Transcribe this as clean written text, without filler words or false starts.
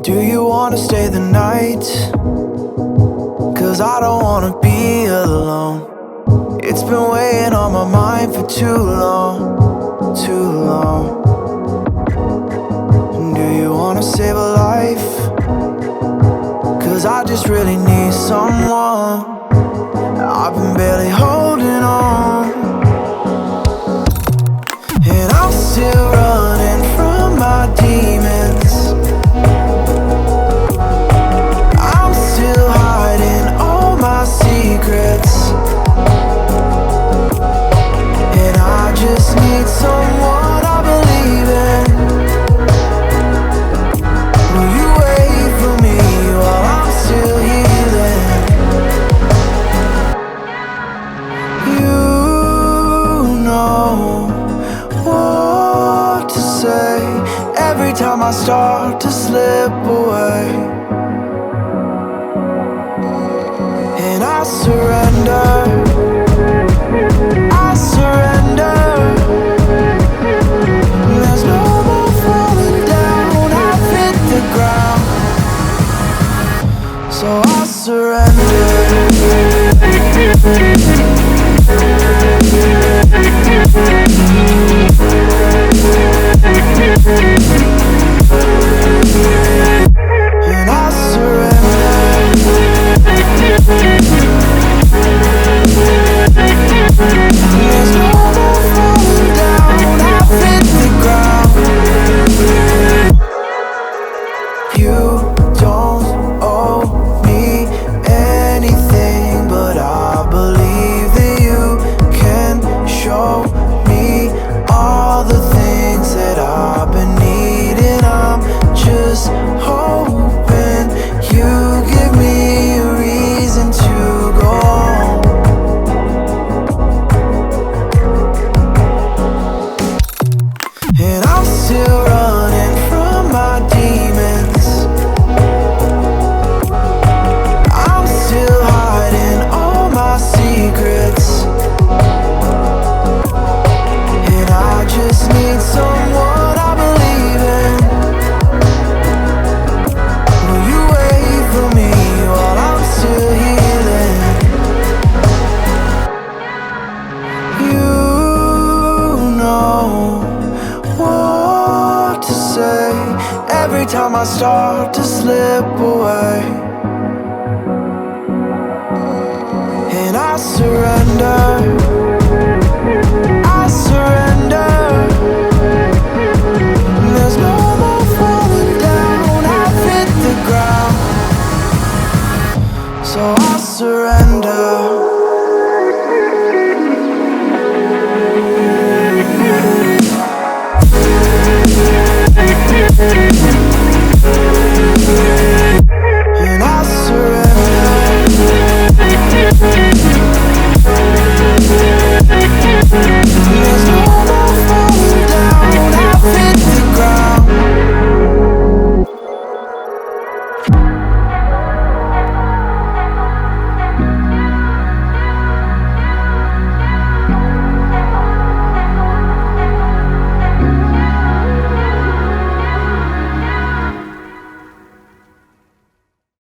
Do you wanna stay the night? 'Cause I don't wanna be alone. It's been weighing on my mind for too long, too long. Do you wanna save a life? 'Cause I just really need someone. I've been barely holding on, and I'm still running from my demons. I'm still hiding all my secrets, and I just need someone I believe in. Will you wait for me while I'm still healing? You know what to say every time I start to slip away, and I surrender, I surrender. There's no more falling down, I've hit the ground, so I surrender. And I surrender. There's no more falling down, I've hit the ground. You don't owe me anything, but I believe that you can show me all the things that I've been needing. I'm just hoping you give me a reason to go on. And I'm still running from my demons. I'm still hiding all my secrets, and I just need someone I believe in. Will you wait for me while I'm still healing? You know what to say every time I start to slip away, and I surrender.